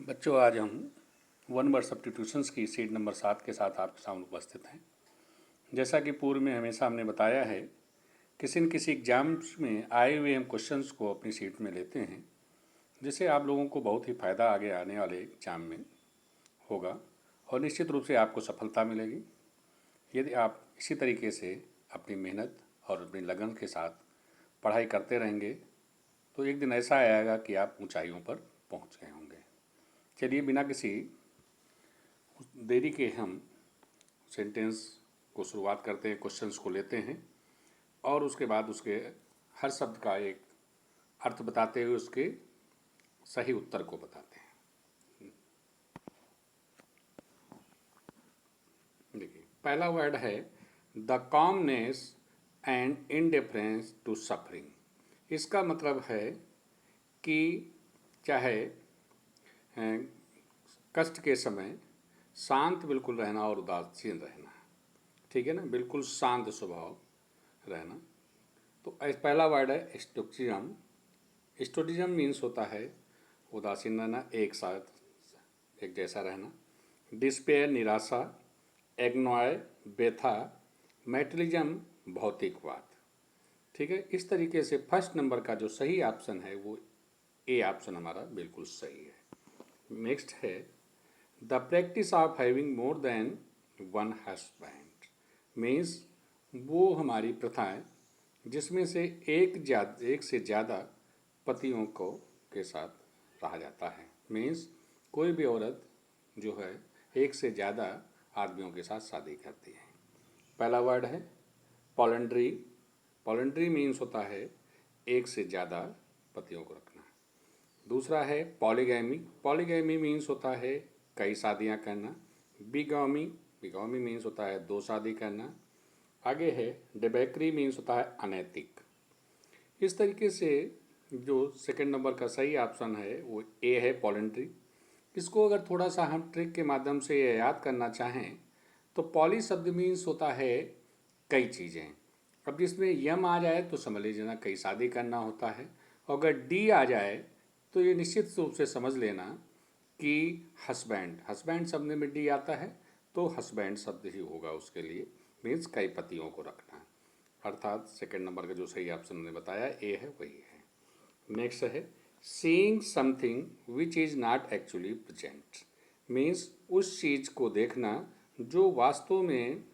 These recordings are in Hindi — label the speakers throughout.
Speaker 1: बच्चों, आज हम वन वर्ड सब्स्टिट्यूशंस की सीट नंबर 7 के साथ आपके सामने उपस्थित हैं। जैसा कि पूर्व में हमेशा हमने बताया है, किसी न किसी एग्जाम्स में आए हुए हम क्वेश्चंस को अपनी सीट में लेते हैं, जिससे आप लोगों को बहुत ही फ़ायदा आगे आने वाले एग्जाम में होगा और निश्चित रूप से आपको सफलता मिलेगी। यदि आप इसी तरीके से अपनी मेहनत और अपनी लगन के साथ पढ़ाई करते रहेंगे तो एक दिन ऐसा आएगा कि आप ऊंचाइयों पर पहुंच गए होंगे। चलिए, बिना किसी देरी के हम सेंटेंस को शुरुआत करते हैं, क्वेश्चंस को लेते हैं और उसके बाद उसके हर शब्द का एक अर्थ बताते हुए उसके सही उत्तर को बताते हैं। देखिए, पहला वर्ड है the commonness and indifference to suffering. इसका मतलब है कि चाहे कष्ट के समय शांत बिल्कुल रहना और उदासीन रहना, ठीक है ना, बिल्कुल शांत स्वभाव रहना। तो पहला वर्ड है स्टोइसिज्म। स्टोइसिज्म मीन्स होता है उदासीन रहना, एक साथ एक जैसा रहना। डिस्पेयर निराशा, एग्नॉय व्यथा, मैटेरियलिज्म भौतिकवाद, ठीक है। इस तरीके से फर्स्ट नंबर का जो सही ऑप्शन है वो ए ऑप्शन हमारा बिल्कुल सही है। नेक्स्ट है the practice of having more than one husband. Means वो हमारी प्रथाएं जिसमें से एक से ज़्यादा पतियों को के साथ रहा जाता है। मीन्स कोई भी औरत जो है एक से ज़्यादा आदमियों के साथ शादी करती है। पहला वर्ड है पॉलिंड्री। पॉलिंड्री मीन्स होता है एक से ज़्यादा पतियों को रखना। दूसरा है पॉलीगैमी। पॉलीगैमी मीन्स होता है कई शादियां करना। बिगॉमी, बिगॉमी मीन्स होता है दो शादी करना। आगे है डेबेकरी, मीन्स होता है अनैतिक। इस तरीके से जो सेकंड नंबर का सही ऑप्शन है वो ए है पॉलिंड्री। इसको अगर थोड़ा सा हम ट्रिक के माध्यम से याद करना चाहें तो पॉली शब्द मीन्स होता है कई चीज़ें। अब जिसमें यम आ जाए तो समझ लीजिए कई शादी करना होता है, और अगर डी आ जाए तो ये निश्चित रूप से समझ लेना कि हस्बैंड, हस्बैंड शब्द में डी आता है तो हस्बैंड शब्द ही होगा उसके लिए। मीन्स कई पतियों को रखना, अर्थात सेकंड नंबर का जो सही ऑप्शन मैंने बताया ए है वही है। नेक्स्ट है seeing something which is not actually present. Means उस चीज़ को देखना जो वास्तव में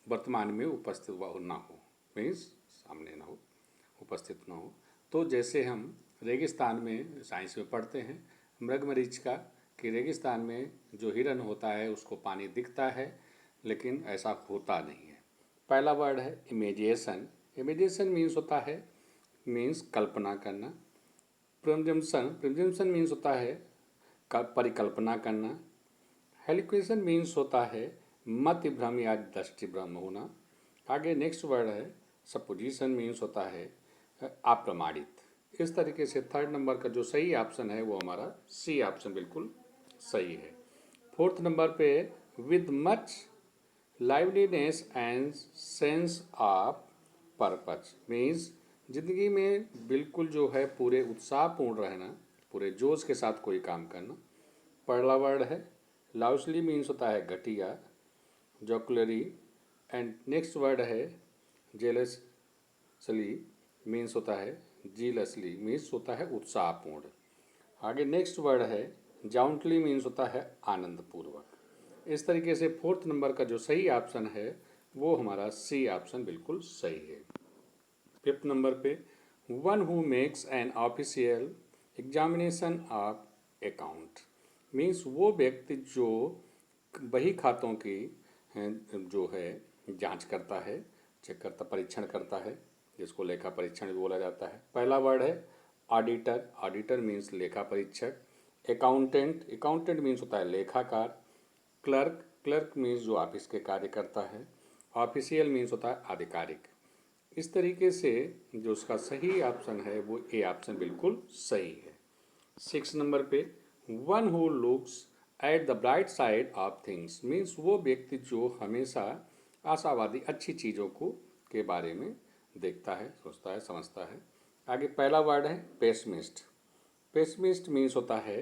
Speaker 1: वर्तमान में उपस्थित ना हो। मीन्स सामने ना हो, उपस्थित ना हो। तो जैसे हम रेगिस्तान में साइंस में पढ़ते हैं मृगमरीचिका कि रेगिस्तान में जो हिरन होता है उसको पानी दिखता है लेकिन ऐसा होता नहीं है। पहला वर्ड है इमेजिनेशन। इमेजिनेशन मीन्स होता है मीन्स कल्पना करना। प्रिजम्पशन, प्रिजम्पशन मीन्स होता है परिकल्पना करना। हेलिक्वेशन मीन्स होता है मति भ्रम या दृष्टि भ्रम होना। आगे नेक्स्ट वर्ड है सपोजिशन, मीन्स होता है अप्रमाणित। इस तरीके से थर्ड नंबर का जो सही ऑप्शन है वो हमारा सी ऑप्शन बिल्कुल सही है। फोर्थ नंबर पे with much liveliness and sense of purpose. Means जिंदगी में बिल्कुल जो है पूरे उत्साहपूर्ण रहना, पूरे जोश के साथ कोई काम करना। पहला वर्ड है लाउसली, मीन्स होता है घटिया, जॉकुलरी। एंड नेक्स्ट वर्ड है जेलसली, मीन्स होता है जीलसली, मीन्स होता है उत्साहपूर्ण। आगे नेक्स्ट वर्ड है जाउंटली, मीन्स होता है आनंदपूर्वक। इस तरीके से फोर्थ नंबर का जो सही ऑप्शन है वो हमारा सी ऑप्शन बिल्कुल सही है। फिफ्थ नंबर पे one who makes an official examination of account. Means वो व्यक्ति जो बही खातों की जो है जांच करता है, चेक करता, परीक्षण करता है, जिसको लेखा परीक्षण भी बोला जाता है। पहला वर्ड है ऑडिटर। ऑडिटर मीन्स लेखा परीक्षक। अकाउंटेंट, अकाउंटेंट मीन्स होता है लेखाकार। क्लर्क, क्लर्क मीन्स जो ऑफिस के कार्य करता है। ऑफिशियल मीन्स होता है आधिकारिक। इस तरीके से जो उसका सही ऑप्शन है वो ए ऑप्शन बिल्कुल सही है। सिक्स नंबर पे one who looks at the bright side of things. Means वो व्यक्ति जो हमेशा आशावादी अच्छी चीज़ों को के बारे में देखता है, सोचता है, समझता है। आगे पहला वर्ड है पेसिमिस्ट। पेसिमिस्ट मीन्स होता है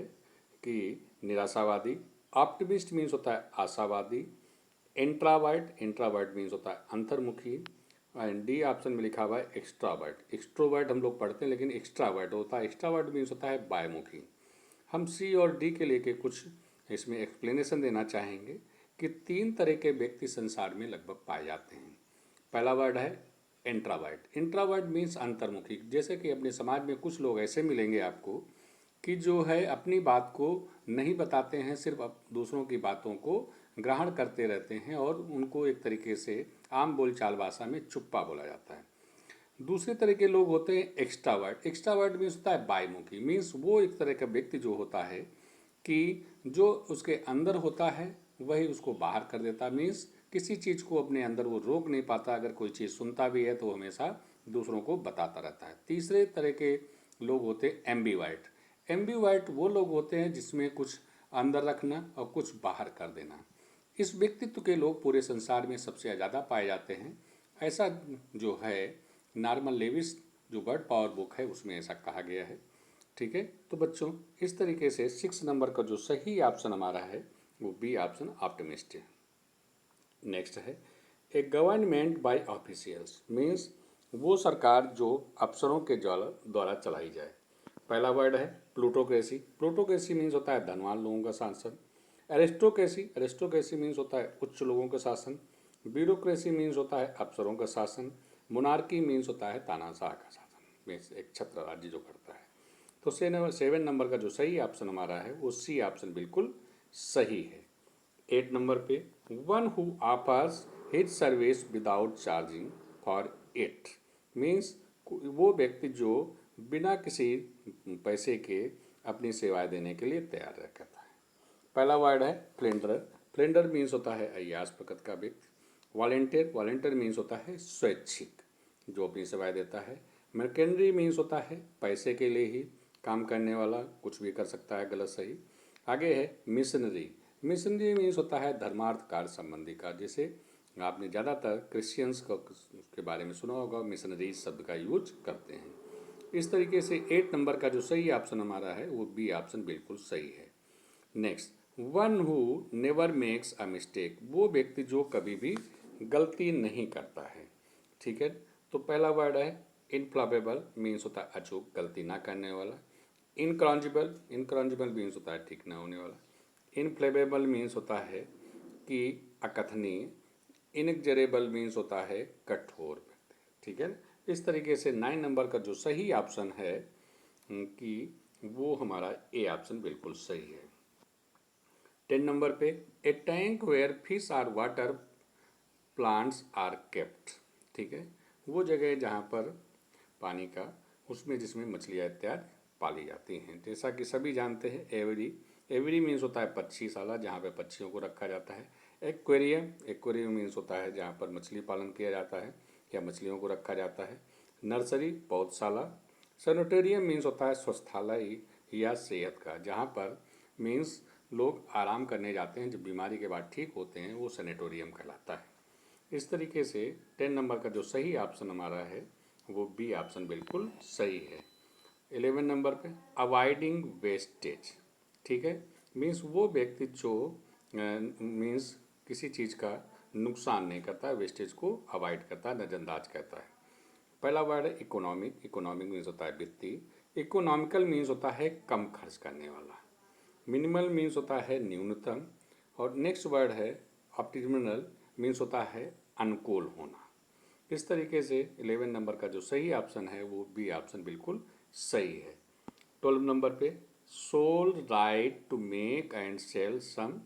Speaker 1: कि निराशावादी। ऑप्टिमिस्ट मीन्स होता है आशावादी। इंट्रावर्ट मीन्स होता है अंतर्मुखी। एंड डी ऑप्शन में लिखा हुआ है एक्सट्रावर्ट। एक्सट्रोवर्ट हम लोग पढ़ते हैं लेकिन एक्स्ट्रावर्ट होता है। एक्स्ट्रावर्ट मीन्स होता है बायमुखी। हम सी और डी के लेके कुछ इसमें एक्सप्लेनेशन देना चाहेंगे कि 3 तरह के व्यक्ति संसार में लगभग पाए जाते हैं। पहला वर्ड है इंट्रावर्ट। इंट्रावर्ट मीन्स अंतर्मुखी। जैसे कि अपने समाज में कुछ लोग ऐसे मिलेंगे आपको कि जो है अपनी बात को नहीं बताते हैं, सिर्फ दूसरों की बातों को ग्रहण करते रहते हैं और उनको एक तरीके से आम बोलचाल भाषा में चुप्पा बोला जाता है। दूसरे तरह के लोग होते हैं एक्स्ट्रावर्ट। एक्स्ट्रावर्ट मीन्स होता है बायमुखी। मीन्स वो एक तरह का व्यक्ति जो होता है कि जो उसके अंदर होता है वही उसको बाहर कर देता है। मीन्स किसी चीज़ को अपने अंदर वो रोक नहीं पाता। अगर कोई चीज़ सुनता भी है तो हमेशा दूसरों को बताता रहता है। तीसरे तरह के लोग होते हैं एम्बीवर्ट। एम्बीवर्ट वो लोग होते हैं जिसमें कुछ अंदर रखना और कुछ बाहर कर देना। इस व्यक्तित्व के लोग पूरे संसार में सबसे ज़्यादा पाए जाते हैं। ऐसा जो है नॉर्मन लेविस जो वर्ड पावर बुक है उसमें ऐसा कहा गया है। ठीक है, तो बच्चों इस तरीके से 6 नंबर का जो सही ऑप्शन हमारा है वो बी ऑप्शन ऑप्टिमिस्ट है। नेक्स्ट है ए गवर्नमेंट बाय ऑफिशियल्स। मीन्स वो सरकार जो अफसरों के द्वारा चलाई जाए। पहला वर्ड है प्लूटोक्रेसी। प्लूटोक्रेसी मीन्स होता है धनवान लोगों का शासन। एरिस्टोक्रेसी। एरिस्टोक्रेसी मीन्स होता है उच्च लोगों का शासन। ब्यूरोक्रेसी मीन्स होता है अफसरों का शासन। मोनार्की मीन्स होता है तानाशाह का शासन, मीन्स एक छत्र राज्य जो करता है। तो 7 नंबर का जो सही ऑप्शन हमारा है वो सी ऑप्शन बिल्कुल सही है। 8 नंबर पे one who offers his service without charging for it. Means वो व्यक्ति जो बिना किसी पैसे के अपनी सेवाएं देने के लिए तैयार रहता है। पहला वर्ड है प्लेंडर। प्लेंडर मीन्स होता है अय्यास प्रकृति का व्यक्ति। वॉलेंटियर। वॉलेंटियर मीन्स होता है स्वैच्छिक जो अपनी सेवाएं देता है। मर्केंडरी मीन्स होता है पैसे के लिए ही काम करने वाला, कुछ भी कर सकता है गलत सही। आगे है मिशनरी। मिशनरी मीन्स होता है धर्मार्थ कार्य संबंधी का। जैसे आपने ज़्यादातर क्रिश्चियंस के बारे में सुना होगा, मिशनरी शब्द का यूज करते हैं। इस तरीके से 8 नंबर का जो सही ऑप्शन हमारा है वो बी ऑप्शन बिल्कुल सही है। Next one who never makes a mistake. वो व्यक्ति जो कभी भी गलती नहीं करता है। ठीक है, तो पहला वर्ड है इनफ्लॉबेबल। मीन्स होता है अचूक, गलती ना करने वाला। इनक्रॉन्जिबल। इनक्रॉन्जिबल मीन्स होता है ठीक ना होने वाला। इनफ्लेबेबल मीन्स होता है कि अकथनीय। इनएग्जरेबल मीन्स होता है कठोर व्यक्ति। ठीक है, इस तरीके से 9 नंबर का जो सही ऑप्शन है कि वो हमारा ए ऑप्शन बिल्कुल सही है। 10 नंबर पे a tank where fish or water plants are kept. ठीक है, वो जगह जहाँ पर पानी का उसमें जिसमें मछलियाँ इत्यादि पाली जाती हैं। जैसा कि सभी जानते हैं एवरी। एवरी मीन्स होता है पक्षीशाला जहाँ पे पक्षियों को रखा जाता है। एक्वेरियम। एक्वेरियम मीन्स होता है जहाँ पर मछली पालन किया जाता है या मछलियों को रखा जाता है। नर्सरी पौधशाला। सैनिटेरियम मीन्स होता है स्वस्थालय या सेहत का, जहाँ पर मीन्स लोग आराम करने जाते हैं जब बीमारी के बाद ठीक होते हैं, वो सैनिटोरियम कहलाता है। इस तरीके से 10 नंबर का जो सही ऑप्शन हमारा है वो बी ऑप्शन बिल्कुल सही है। 11 नंबर पे अवॉइडिंग वेस्टेज। ठीक है, मीन्स वो व्यक्ति जो मीन्स किसी चीज़ का नुकसान नहीं करता है, वेस्टेज को अवॉइड करता है, नज़रअंदाज करता है। पहला वर्ड है इकोनॉमिक। इकोनॉमिक मीन्स होता है वित्तीय। इकोनॉमिकल मीन्स होता है कम खर्च करने वाला। मिनिमल मीन्स होता है न्यूनतम। और नेक्स्ट वर्ड है ऑप्टिमल मीन्स होता है अनुकूल होना। इस तरीके से 11 नंबर का जो सही ऑप्शन है वो बी ऑप्शन बिल्कुल सही है। 12 नंबर पे sole right to make and sell some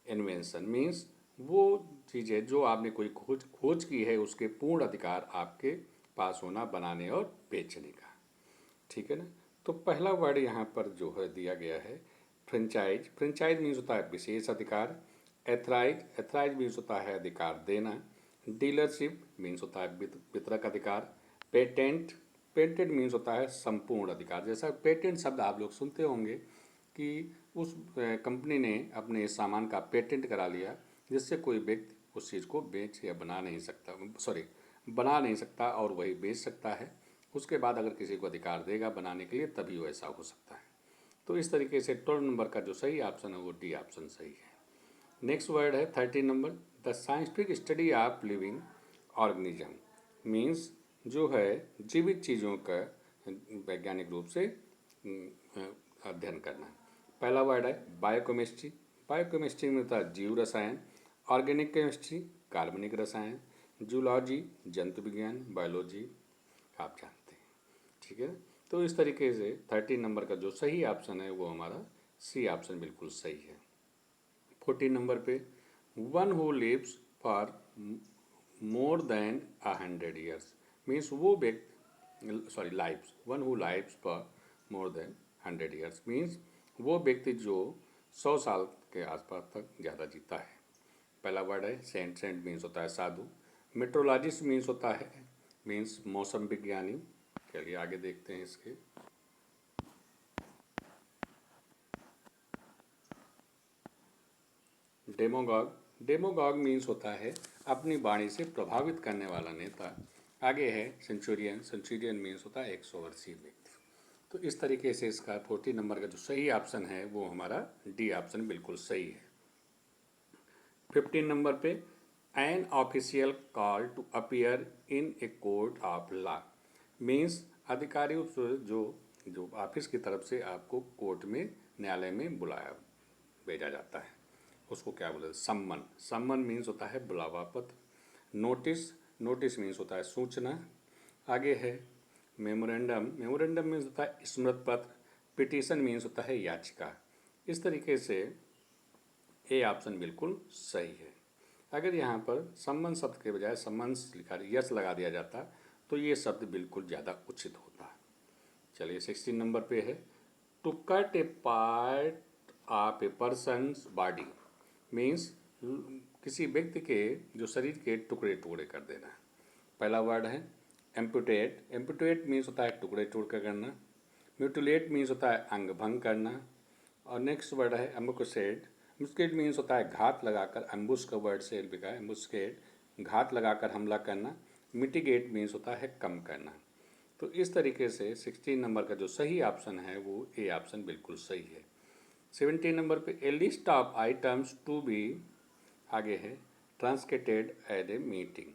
Speaker 1: invention. Means वो चीज़ें जो आपने कोई खोज की है उसके पूर्ण अधिकार आपके पास होना बनाने और बेचने का। ठीक है ना, तो पहला वर्ड यहाँ पर जो है दिया गया है फ्रेंचाइज। फ्रेंचाइज मीन्स होता है विशेष अधिकार। एथराइज। एथराइज मीन्स होता है अधिकार देना। डीलरशिप मीन्स होता है वितरक अधिकार। पेटेंट। पेटेंट मीन्स होता है संपूर्ण अधिकार। जैसा पेटेंट शब्द आप लोग सुनते होंगे कि उस कंपनी ने अपने सामान का पेटेंट करा लिया जिससे कोई व्यक्ति उस चीज़ को बेच या बना नहीं सकता, बना नहीं सकता और वही बेच सकता है। उसके बाद अगर किसी को अधिकार देगा बनाने के लिए तभी वैसा हो सकता है। तो इस तरीके से 12 नंबर का जो सही ऑप्शन है वो डी ऑप्शन सही है। नेक्स्ट वर्ड है 13 number, the scientific study of living organism means जो है जीवित चीज़ों का वैज्ञानिक रूप से अध्ययन करना। पहला वर्ड है बायोकेमिस्ट्री। बायोकेमिस्ट्री में होता है जीव रसायन, ऑर्गेनिक केमिस्ट्री कार्बनिक रसायन, जूलॉजी जंतु विज्ञान, बायोलॉजी आप जानते हैं, ठीक है। तो इस तरीके से 13 नंबर का जो सही ऑप्शन है वो हमारा सी ऑप्शन बिल्कुल सही है। 14 नंबर पे one who lives for more than 100 years means वो व्यक्ति lives one who lives for more than 100 years means वो व्यक्ति जो 100 साल के आसपास तक ज़्यादा जीता है। पहला वर्ड है सेंट। सेंट मीन्स होता है साधु। मेट्रोलॉजिस्ट मीन्स होता है मीन्स मौसम विज्ञानी। चलिए आगे देखते हैं इसके। डेमोगॉग। डेमोगॉग मीन्स होता है अपनी वाणी से प्रभावित करने वाला नेता। आगे है सेंचुरियन। सेंचुरियन मीन्स होता है 100 वर्षीय व्यक्ति। तो इस तरीके से इसका 14 नंबर का जो सही ऑप्शन है वो हमारा डी ऑप्शन बिल्कुल सही है। 15 नंबर पे an official call to appear in a court of law means अधिकारियों से जो ऑफिस की तरफ से आपको कोर्ट में न्यायालय में बुलाया भेजा जाता है उसको क्या बोलते हैं सम्मन। सम्मन मीन्स होता है बुलावा पत्र। नोटिस। नोटिस मीन्स होता है सूचना। आगे है मेमोरेंडम। मेमोरेंडम मीन्स होता है स्मृत पत्र। पिटीशन मीन्स होता है याचिका। इस तरीके से ए ऑप्शन बिल्कुल सही है। अगर यहाँ पर सम्मन शब्द के बजाय सम्मन लिखा यस लगा दिया जाता तो ये शब्द बिल्कुल ज़्यादा उचित होता। चलिए 16 नंबर पे है to cut a part of a person's body means किसी व्यक्ति के जो शरीर के टुकड़े टुकड़े कर देना। पहला वर्ड है एम्पुटेट। एम्पुटेट मीन्स होता है टुकड़े टुकड़े करना। म्यूटिलेट मीन्स होता है अंग भंग करना। और नेक्स्ट वर्ड है एम्बुकेट। एम्बुस्केट मीन्स होता है घात लगाकर, एम्बुस का वर्ड से लिखा है एम्बुस्केट, घात लगाकर हमला करना। मिटिगेट मीन्स होता है कम करना। तो इस तरीके से 16 नंबर का जो सही ऑप्शन है वो ए ऑप्शन बिल्कुल सही है। 17 नंबर पे a list of items to be आगे है transacted at a meeting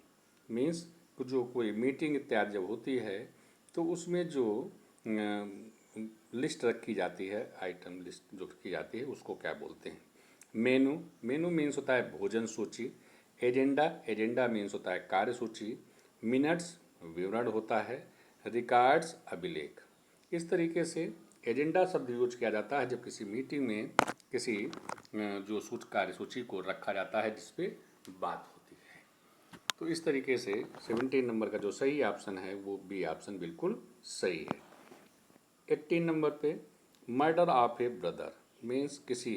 Speaker 1: means जो कोई मीटिंग इत्यादि जब होती है तो उसमें जो लिस्ट रखी जाती है, आइटम लिस्ट जो रखी जाती है उसको क्या बोलते हैं। मेनू। मेनू मीन्स होता है भोजन सूची। एजेंडा। एजेंडा मीन्स होता है कार्य सूची। मिनट्स विवरण होता है। रिकॉर्ड्स अभिलेख। इस तरीके से एजेंडा शब्द यूज किया जाता है जब किसी मीटिंग में किसी जो कार्य सूची को रखा जाता है जिसपे बात होती है। तो इस तरीके से 17 नंबर का जो सही ऑप्शन है वो बी ऑप्शन बिल्कुल सही है। 18 नंबर पे murder of A brother means किसी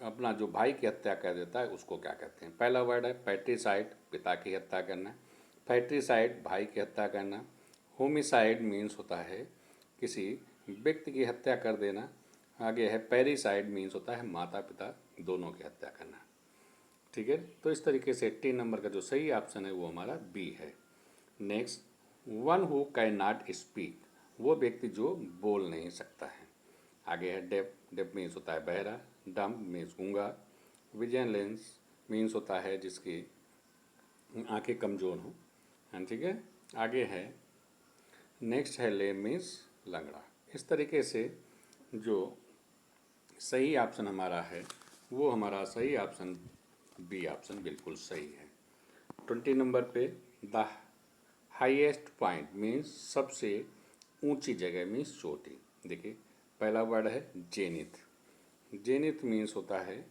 Speaker 1: अपना जो भाई की हत्या कर देता है उसको क्या कहते हैं। पहला वर्ड है पैट्रिसाइड, पिता की हत्या करना। पैट्रिसाइड भाई की हत्या करना। होमिसाइड मीन्स होता है किसी व्यक्ति की हत्या कर देना। आगे है पैरिसाइड मीन्स होता है माता पिता दोनों की हत्या करना। ठीक है, तो इस तरीके से 18 नंबर का जो सही ऑप्शन है वो हमारा बी है। Next one who can not speak वो व्यक्ति जो बोल नहीं सकता है। आगे है डेफ। डेफ मीन्स होता है बहरा। डम मीन्स गूंगा। विजिलेंस मीन्स होता है जिसकी आंखें कमज़ोर हों। हाँ ठीक है। आगे है नेक्स्ट है लेम मीन्स लंगड़ा। इस तरीके से जो सही ऑप्शन हमारा है वो हमारा सही ऑप्शन बी ऑप्शन बिल्कुल सही है। 20 नंबर पे द हाईएस्ट पॉइंट मीन्स सबसे ऊंची जगह मीन्स चोटी। देखिए पहला वर्ड है जेनिथ। जेनिथ मीन्स होता है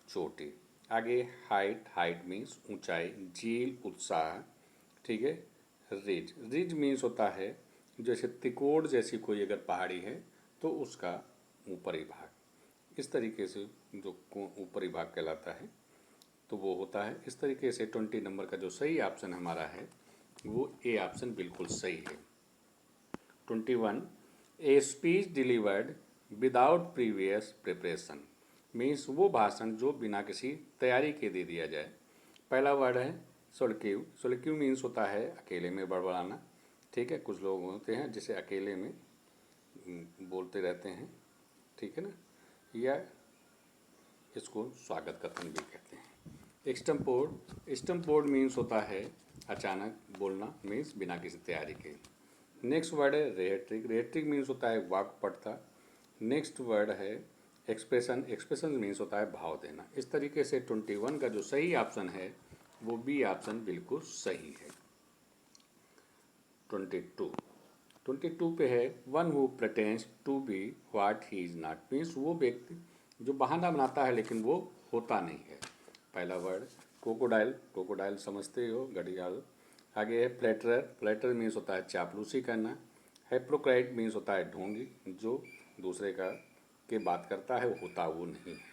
Speaker 1: चोटी। आगे हाइट। हाइट मीन्स ऊंचाई। झील उत्साह। ठीक है। रिज। रिज मीन्स होता है जैसे त्रिकोण जैसी कोई अगर पहाड़ी है तो उसका ऊपरी भाग, इस तरीके से जो ऊपरी भाग कहलाता है तो वो होता है। इस तरीके से 20 नंबर का जो सही ऑप्शन हमारा है वो ए ऑप्शन बिल्कुल सही है। 21 a speech delivered without previous preparation means वो भाषण जो बिना किसी तैयारी के दे दिया जाए। पहला वर्ड है सोलक्यू। सोलक्यू मीन्स होता है अकेले में बड़बड़ाना। ठीक है, कुछ लोग होते हैं जिसे अकेले में बोलते रहते हैं ठीक है ना, या इसको स्वागत कथन भी कहते हैं। एक्सटेम्पोर्ड मीन्स होता है अचानक बोलना, मीन्स बिना किसी तैयारी के। नेक्स्ट वर्ड है रेहेट्रिक। रेहेट्रिक मीन्स होता है वाक्पटुता। नेक्स्ट वर्ड है एक्सप्रेशन मीन्स होता है भाव देना। इस तरीके से 21 का जो सही ऑप्शन है वो बी ऑप्शन बिल्कुल सही है। 22 पे है one who pretends to be what he is not, means वो व्यक्ति जो बहाना बनाता है लेकिन वो होता नहीं है। पहला वर्ड क्रोकोडाइल समझते हो, घड़ियाल। आगे है फ्लैटर मीन्स होता है चापलूसी करना। हिपोक्राइट मीन्स होता है ढोंगी, जो दूसरे के बात करता है वो होता वो नहीं है।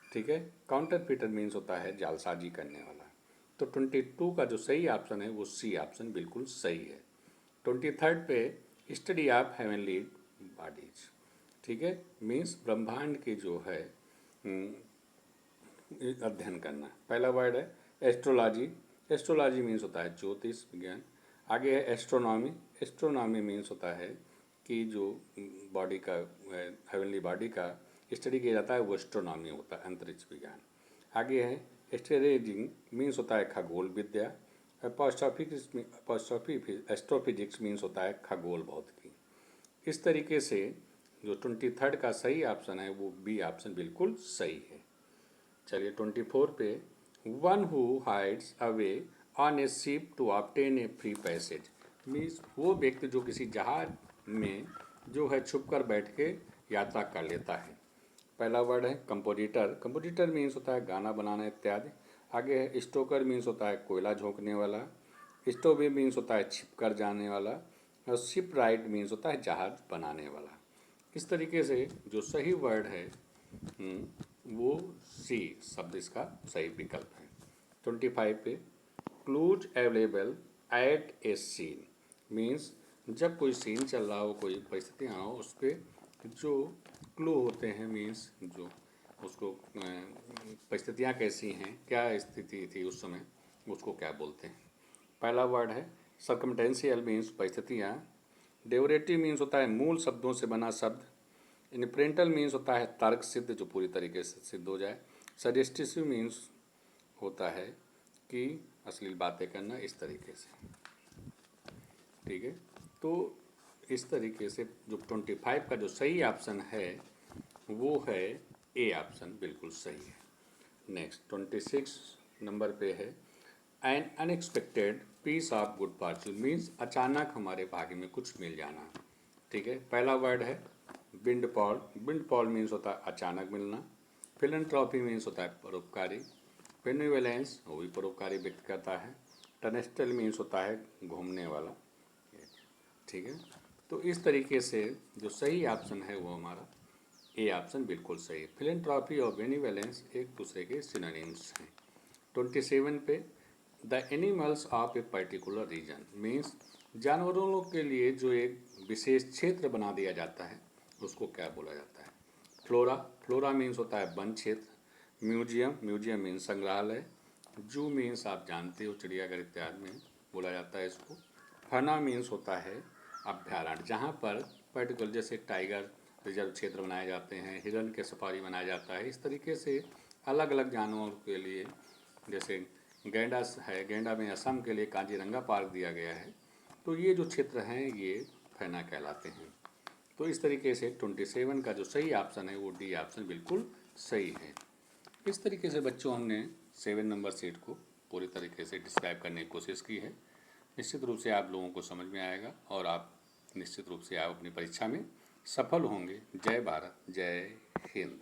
Speaker 1: ठीक है। काउंटरफीटर मीन्स होता है जालसाजी करने वाला। तो 22 का जो सही ऑप्शन है वो सी ऑप्शन बिल्कुल सही है। 23 पे स्टडी ऑफ हेवनली बॉडीज, ठीक है, मीन्स ब्रह्मांड की जो है अध्ययन करना। पहला वर्ड है एस्ट्रोलॉजी मीन्स होता है ज्योतिष विज्ञान। आगे है एस्ट्रोनॉमी मीन्स होता है कि जो बॉडी का हेवनली बॉडी का स्टडी किया जाता है वो एस्ट्रोनॉमी होता है, अंतरिक्ष विज्ञान। आगे है एस्ट्रोलॉजी मीन्स होता है खगोल विद्या। एस्ट्रोफिजिक्स मीन्स होता है खगोल भौतिकी। इस तरीके से जो 23 का सही ऑप्शन है वो बी ऑप्शन बिल्कुल सही है। चलिए 24 पे one who hides away on a ship to obtain a free passage, means वो व्यक्ति जो किसी जहाज में जो है छुप कर बैठ के यात्रा कर लेता है। पहला वर्ड है कंपोजिटर मीन्स होता है गाना बनाना इत्यादि। आगे है स्टोकर मीन्स होता है कोयला झोंकने वाला। स्टोवे मीन्स होता है छिप कर जाने वाला। और शिप राइट मीन्स होता है जहाज बनाने वाला। इस तरीके से जो सही वर्ड है वो सी शब्द इसका सही विकल्प है। 25 पे clues available at a scene, means जब कोई सीन चल रहा हो, कोई परिस्थितियाँ हो, उस पर जो क्लू होते हैं, मीन्स जो उसको परिस्थितियाँ कैसी हैं, क्या स्थिति थी उस समय, उसको क्या बोलते हैं। पहला वर्ड है सर्कमटेंशियल मीन्स परिस्थितियाँ। डेरिवेटिव मीन्स होता है मूल शब्दों से बना शब्द। इन्फ्रेंटल मीन्स होता है तर्क सिद्ध, जो पूरी तरीके से सिद्ध हो जाए। सजेस्टिव मीन्स होता है कि अश्लील बातें करना, इस तरीके से। ठीक है, तो इस तरीके से जो 25 का जो सही ऑप्शन है वो है ए ऑप्शन बिल्कुल सही है। नेक्स्ट 26 नंबर पे है an unexpected piece of good fortune, means अचानक हमारे भाग्य में कुछ मिल जाना। ठीक है। पहला वर्ड है विंडफॉल मीन्स होता है अचानक मिलना। फिलैंथ्रोपी मीन्स होता है परोपकारी। बेनिवोलेंस वो भी परोपकारी व्यक्त करता है। टनेस्टल मीन्स होता है घूमने वाला। ठीक है, तो इस तरीके से जो सही ऑप्शन है वो हमारा ए ऑप्शन बिल्कुल सही है। फिलैंथ्रोपी और बेनिवोलेंस एक दूसरे के सिनोनिम्स हैं। 27 पे the animals of a particular region, means जानवरों के लिए जो एक विशेष क्षेत्र बना दिया जाता है उसको क्या बोला जाता है। फ्लोरा मीन्स होता है वन क्षेत्र। म्यूजियम मीन्स संग्रहालय। जू मीन्स आप जानते हो चिड़ियाघर इत्यादि में बोला जाता है इसको। फना मीन्स होता है अभ्यारण्य, जहाँ पर पर्टिकुलर जैसे टाइगर रिजर्व क्षेत्र बनाए जाते हैं, हिरन के सफारी बनाया जाता है। इस तरीके से अलग अलग जानवरों के लिए, जैसे गैंडा है, गैंडा में असम के लिए काजीरंगा पार्क दिया गया है, तो ये जो क्षेत्र हैं ये फैना कहलाते हैं। तो इस तरीके से 27 का जो सही ऑप्शन है वो डी ऑप्शन बिल्कुल सही है। इस तरीके से बच्चों हमने 7 नंबर सेट को पूरी तरीके से डिस्क्राइब करने की कोशिश की है। निश्चित रूप से आप लोगों को समझ में आएगा और आप निश्चित रूप से आप अपनी परीक्षा में सफल होंगे। जय भारत, जय हिंद।